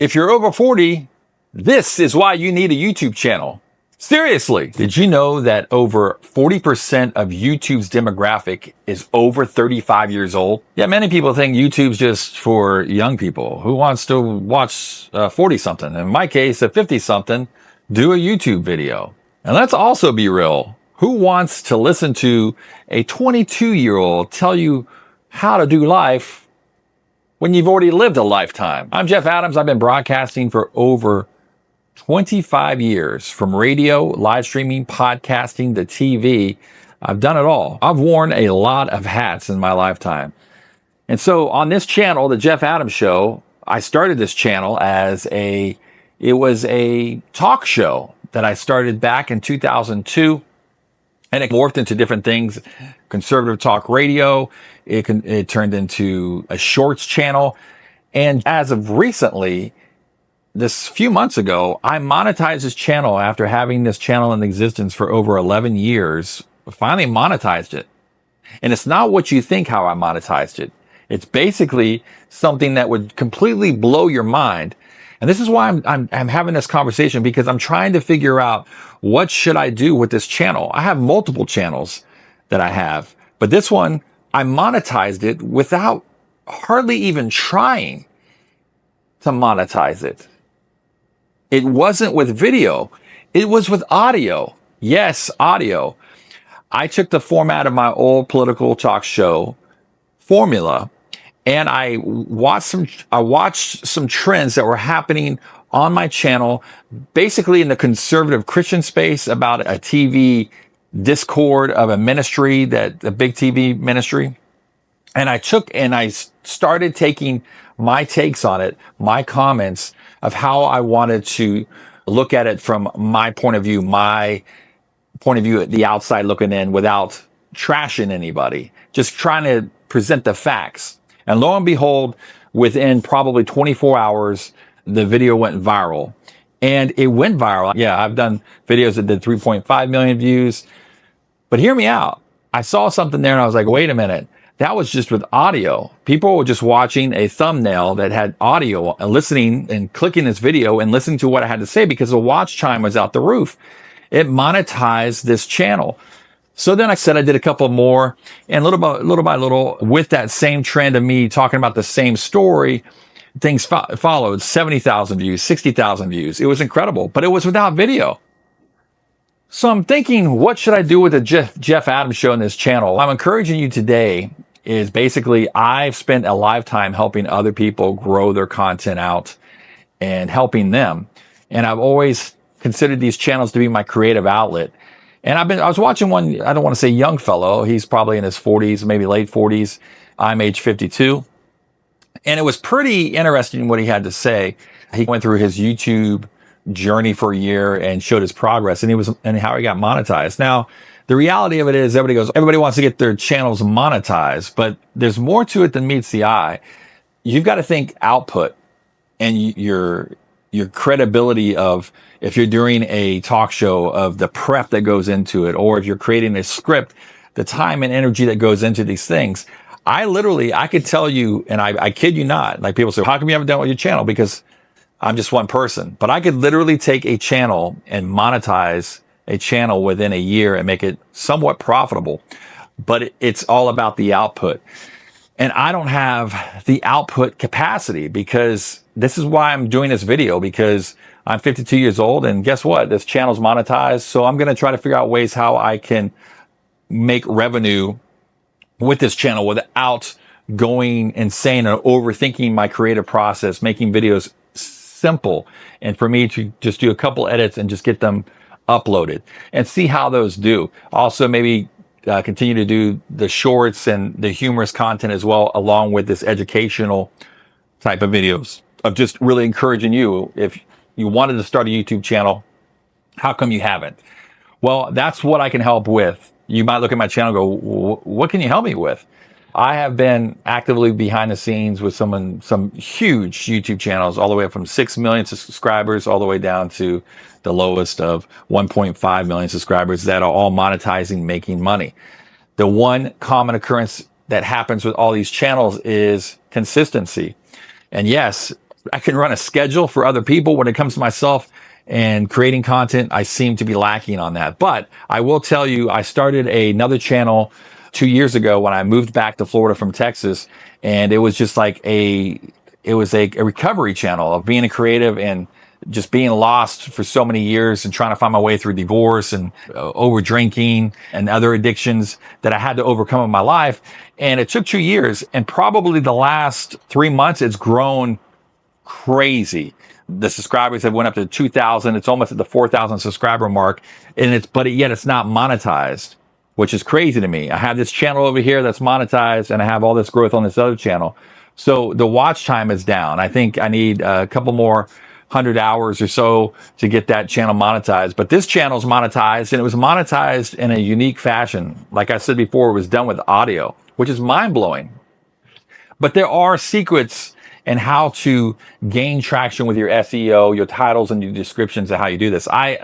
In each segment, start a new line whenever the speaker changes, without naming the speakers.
If you're over 40, this is why you need a YouTube channel. Seriously, did you know that over 40% of YouTube's demographic is over 35 years old? Yeah, many people think YouTube's just for young people. Who wants to watch 40-something? In my case, a 50-something, do a YouTube video. And let's also be real. Who wants to listen to a 22-year-old tell you how to do life when you've already lived a lifetime? I'm Jeff Adams. I've been broadcasting for over 25 years, from radio, live streaming, podcasting to TV. I've done it all. I've worn a lot of hats in my lifetime. And so on this channel, the Jeff Adams Show, I started this channel as it was a talk show that I started back in 2002. And it morphed into different things. Conservative talk radio. It turned into a shorts channel. And as of recently, this few months ago, I monetized this channel after having this channel in existence for over 11 years. Finally monetized it. And it's not what you think how I monetized it. It's basically something that would completely blow your mind. And this is why I'm having this conversation, because I'm trying to figure out what should I do with this channel. I have multiple channels that I have, but this one, I monetized it without hardly even trying to monetize it. It wasn't with video. It was with audio. Yes, audio. I took the format of my old political talk show formula, and I watched some trends that were happening on my channel, basically in the conservative Christian space, about a TV discord of a ministry, a big TV ministry. And I started taking my takes on it, my comments of how I wanted to look at it from my point of view at the outside looking in, without trashing anybody, just trying to present the facts. And lo and behold, within probably 24 hours, the video went viral. And it went viral. Yeah, I've done videos that did 3.5 million views. But hear me out. I saw something there and I was like, wait a minute. That was just with audio. People were just watching a thumbnail that had audio and listening and clicking this video and listening to what I had to say because the watch time was out the roof. It monetized this channel. So then I said I did a couple more, and little by little, with that same trend of me talking about the same story, things followed. 70,000 views, 60,000 views. It was incredible, but it was without video. So I'm thinking, what should I do with the Jeff Adams Show in this channel? I'm encouraging you today is basically, I've spent a lifetime helping other people grow their content out and helping them. And I've always considered these channels to be my creative outlet. And I was watching one, I don't want to say young fellow. He's probably in his 40s, maybe late 40s. I'm age 52. And it was pretty interesting what he had to say. He went through his YouTube journey for a year and showed his progress and how he got monetized. Now, the reality of it is everybody wants to get their channels monetized, but there's more to it than meets the eye. You've got to think output and your credibility of, if you're doing a talk show, of the prep that goes into it, or if you're creating a script, the time and energy that goes into these things. I could tell you, and I kid you not, like people say, how come you haven't done it with your channel? Because I'm just one person. But I could literally take a channel and monetize a channel within a year and make it somewhat profitable. But it's all about the output. And I don't have the output capacity, because this is why I'm doing this video, because I'm 52 years old, and guess what? This channel's monetized. So I'm going to try to figure out ways how I can make revenue with this channel without going insane or overthinking my creative process, making videos simple, and for me to just do a couple edits and just get them uploaded and see how those do. Also, maybe continue to do the shorts and the humorous content as well, along with this educational type of videos, of just really encouraging you. If you wanted to start a YouTube channel, how come you haven't? Well, that's what I can help with. You might look at my channel and go, what can you help me with? I have been actively behind the scenes with some huge YouTube channels, all the way up from 6 million subscribers all the way down to the lowest of 1.5 million subscribers, that are all monetizing, making money. The one common occurrence that happens with all these channels is consistency. And yes, I can run a schedule for other people. When it comes to myself and creating content, I seem to be lacking on that. But I will tell you, I started another channel 2 years ago when I moved back to Florida from Texas, and it was just like it was a recovery channel of being a creative and just being lost for so many years and trying to find my way through divorce and over drinking and other addictions that I had to overcome in my life. And it took 2 years, and probably the last 3 months, it's grown crazy. The subscribers have went up to 2,000. It's almost at the 4,000 subscriber mark, and yet it's not monetized, which is crazy to me. I have this channel over here that's monetized, and I have all this growth on this other channel. So the watch time is down. I think I need a couple more 100 hours or so to get that channel monetized. But this channel is monetized, and it was monetized in a unique fashion. Like I said before, it was done with audio, which is mind blowing. But there are secrets in how to gain traction with your SEO, your titles, and your descriptions of how you do this. I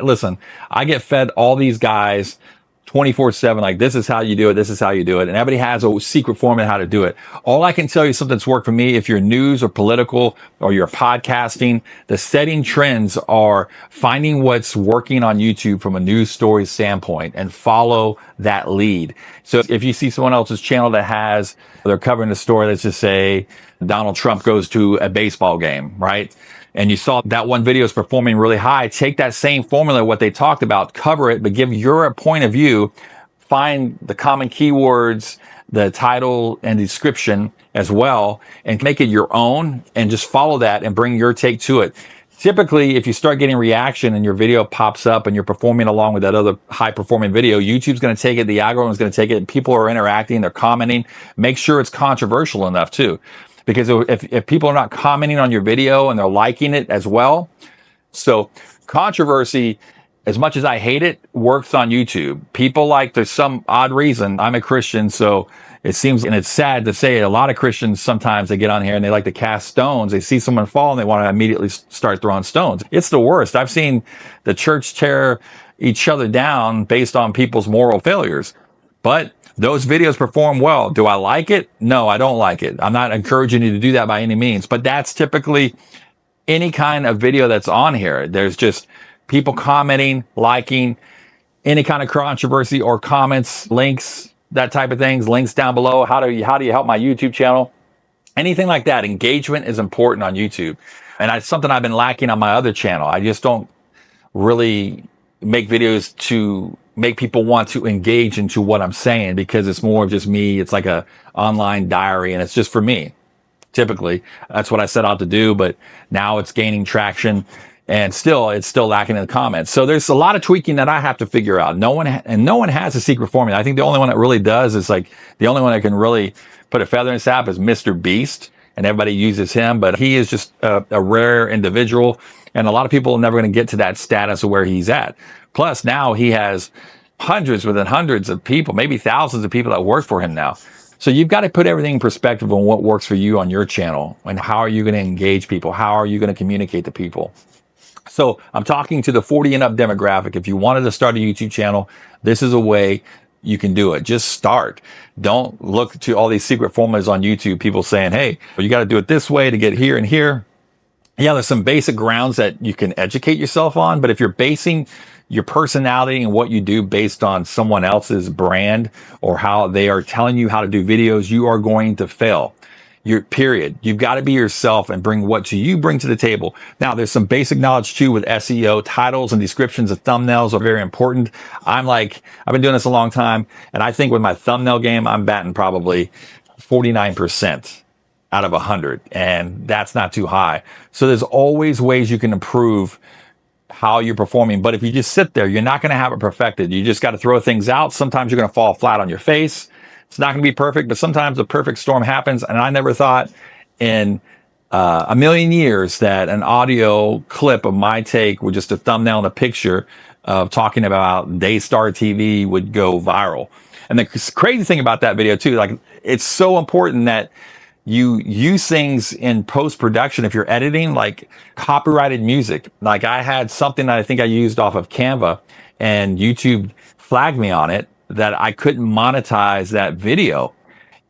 get fed all these guys 24/7, like, this is how you do it, this is how you do it. And everybody has a secret formula how to do it. All I can tell you is something that's worked for me. If you're news or political or you're podcasting, the setting trends are finding what's working on YouTube from a news story standpoint and follow that lead. So if you see someone else's channel they're covering a story, let's just say Donald Trump goes to a baseball game, right? And you saw that one video is performing really high, take that same formula, what they talked about, cover it, but give your point of view, find the common keywords, the title and description as well, and make it your own, and just follow that and bring your take to it. Typically, if you start getting reaction and your video pops up and you're performing along with that other high performing video, YouTube's going to take it, the algorithm is going to take it, people are interacting, they're commenting. Make sure it's controversial enough too. Because if people are not commenting on your video and they're liking it as well. So controversy, as much as I hate it, works on YouTube. People there's some odd reason. I'm a Christian, so it seems, and it's sad to say, a lot of Christians, sometimes they get on here and they like to cast stones. They see someone fall and they want to immediately start throwing stones. It's the worst. I've seen the church tear each other down based on people's moral failures. But those videos perform well. Do I like it? No, I don't like it. I'm not encouraging you to do that by any means, but that's typically any kind of video that's on here. There's just people commenting, liking, any kind of controversy or comments, links, that type of things, links down below. How do you help my YouTube channel? Anything like that. Engagement is important on YouTube. And it's something I've been lacking on my other channel. I just don't really make videos to make people want to engage into what I'm saying, because it's more of just me. It's like a online diary, and it's just for me. Typically, that's what I set out to do, but now it's gaining traction, and it's still lacking in the comments. So there's a lot of tweaking that I have to figure out. No one has a secret formula. I think the only one that really does is the only one that can really put a feather in his cap is Mr. Beast, and everybody uses him, but he is just a rare individual, and a lot of people are never going to get to that status of where he's at. Plus, now he has hundreds within hundreds of people, maybe thousands of people that work for him now. So you've got to put everything in perspective on what works for you on your channel, and how are you going to engage people? How are you going to communicate to people? So I'm talking to the 40 and up demographic. If you wanted to start a YouTube channel, this is a way you can do it. Just start. Don't look to all these secret formulas on YouTube. People saying, hey, you got to do it this way to get here and here. Yeah, there's some basic grounds that you can educate yourself on, but if you're basing your personality and what you do based on someone else's brand or how they are telling you how to do videos, you are going to fail. Period. You've got to be yourself and bring what you bring to the table. Now, there's some basic knowledge too with SEO. Titles and descriptions of thumbnails are very important. I've been doing this a long time, and I think with my thumbnail game, I'm batting probably 49% out of 100, and that's not too high. So there's always ways you can improve how you're performing. But if you just sit there, you're not going to have it perfected. You just got to throw things out. Sometimes you're going to fall flat on your face. It's not going to be perfect, but sometimes the perfect storm happens. And I never thought in a million years that an audio clip of my take with just a thumbnail and a picture of talking about Daystar TV would go viral. And the crazy thing about that video too, it's so important that you use things in post-production if you're editing, like copyrighted music. Like I had something that I think I used off of Canva, and YouTube flagged me on it that I couldn't monetize that video.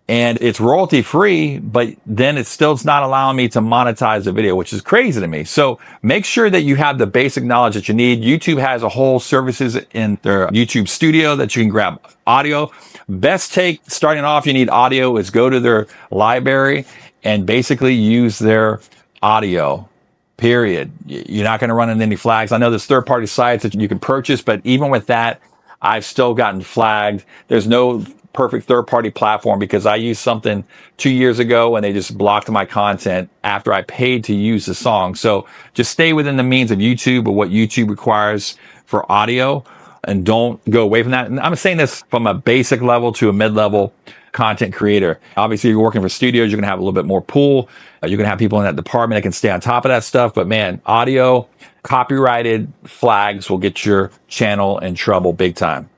and it's royalty free, but then it's not allowing me to monetize the video, which is crazy to me. So make sure that you have the basic knowledge that you need. YouTube has a whole services in their YouTube studio that you can grab audio. Best take starting off, you need audio, is go to their library and basically use their audio. Period. You're not going to run into any flags. I know there's third-party sites that you can purchase, but even with that, I've still gotten flagged. There's no perfect third-party platform because I used something 2 years ago and they just blocked my content after I paid to use the song. So just stay within the means of YouTube or what YouTube requires for audio, and don't go away from that. And I'm saying this from a basic level to a mid-level content creator. Obviously, if you're working for studios, you're going to have a little bit more pull. You're going to have people in that department that can stay on top of that stuff. But man, audio, copyrighted flags will get your channel in trouble big time.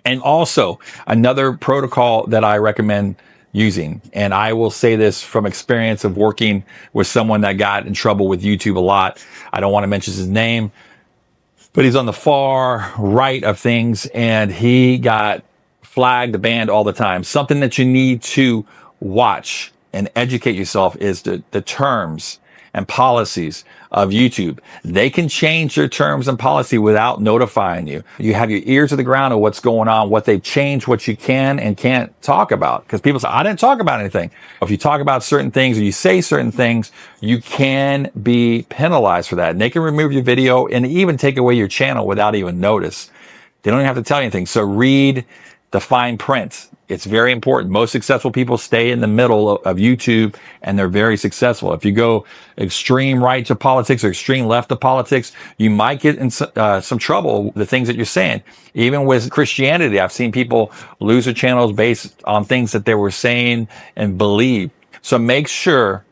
And also another protocol that I recommend using, and I will say this from experience of working with someone that got in trouble with YouTube a lot. I don't want to mention his name, but he's on the far right of things and he got flagged, banned all the time. Something that you need to watch and educate yourself is the terms and policies of YouTube. They can change their terms and policy without notifying you. You have your ear to the ground of what's going on, what they've changed, what you can and can't talk about. Because people say, I didn't talk about anything. If you talk about certain things or you say certain things, you can be penalized for that. And they can remove your video and even take away your channel without even notice. They don't even have to tell you anything. So read the fine print. It's very important. Most successful people stay in the middle of YouTube and they're very successful. If you go extreme right to politics or extreme left to politics, you might get in some trouble with the things that you're saying. Even with Christianity, I've seen people lose their channels based on things that they were saying and believe. So make sure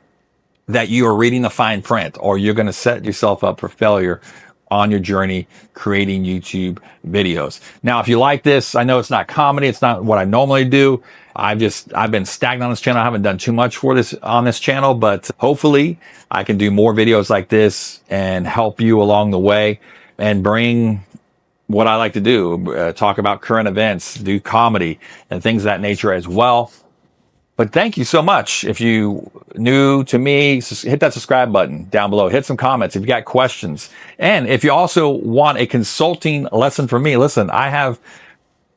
that you are reading the fine print or you're going to set yourself up for failure on your journey creating YouTube videos. Now, if you like this, I know it's not comedy. It's not what I normally do. I've been stagnant on this channel. I haven't done too much for this on this channel, but hopefully I can do more videos like this and help you along the way and bring what I like to do, talk about current events, do comedy and things of that nature as well. But thank you so much. If you new to me, hit that subscribe button down below. Hit some comments if you got questions. And if you also want a consulting lesson from me, listen, I have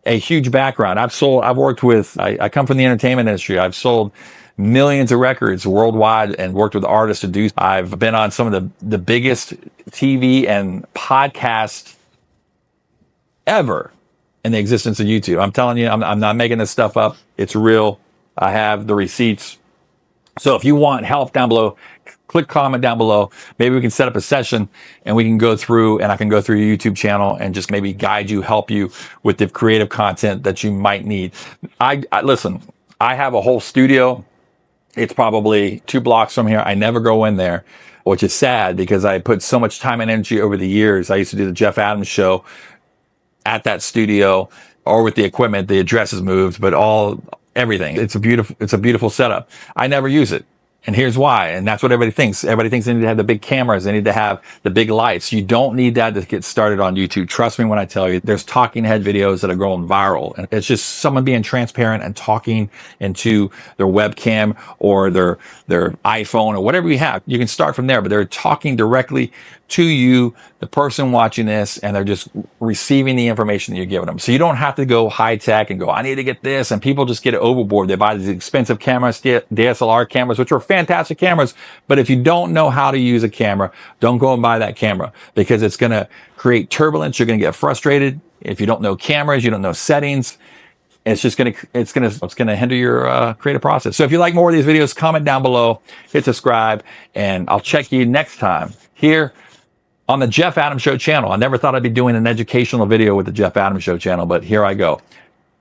a huge background. I come from the entertainment industry. I've sold millions of records worldwide and worked with artists to do. I've been on some of the biggest TV and podcasts ever in the existence of YouTube. I'm telling you, I'm not making this stuff up. It's real. I have the receipts. So if you want help down below, click comment down below. Maybe we can set up a session and we can go through and I can go through your YouTube channel and just maybe guide you, help you with the creative content that you might need. Listen, I have a whole studio. It's probably 2 blocks from here. I never go in there, which is sad because I put so much time and energy over the years. I used to do the Jeff Adams show at that studio or with the equipment. The address is moved, but everything. It's a beautiful setup. I never use it. And here's why. And that's what everybody thinks. Everybody thinks they need to have the big cameras. They need to have the big lights. You don't need that to get started on YouTube. Trust me when I tell you, there's talking head videos that are going viral. And it's just someone being transparent and talking into their webcam or their iPhone or whatever you have. You can start from there, but they're talking directly to you, the person watching this, and they're just receiving the information that you're giving them. So you don't have to go high tech and go, I need to get this. And people just get it overboard. They buy these expensive cameras, DSLR cameras, which are fantastic cameras. But if you don't know how to use a camera, don't go and buy that camera because it's going to create turbulence. You're going to get frustrated. If you don't know cameras, you don't know settings. It's going to hinder your creative process. So if you like more of these videos, comment down below, hit subscribe, and I'll check you next time here on the Jeff Adams Show channel. I never thought I'd be doing an educational video with the Jeff Adams Show channel, but here I go.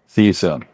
See you soon.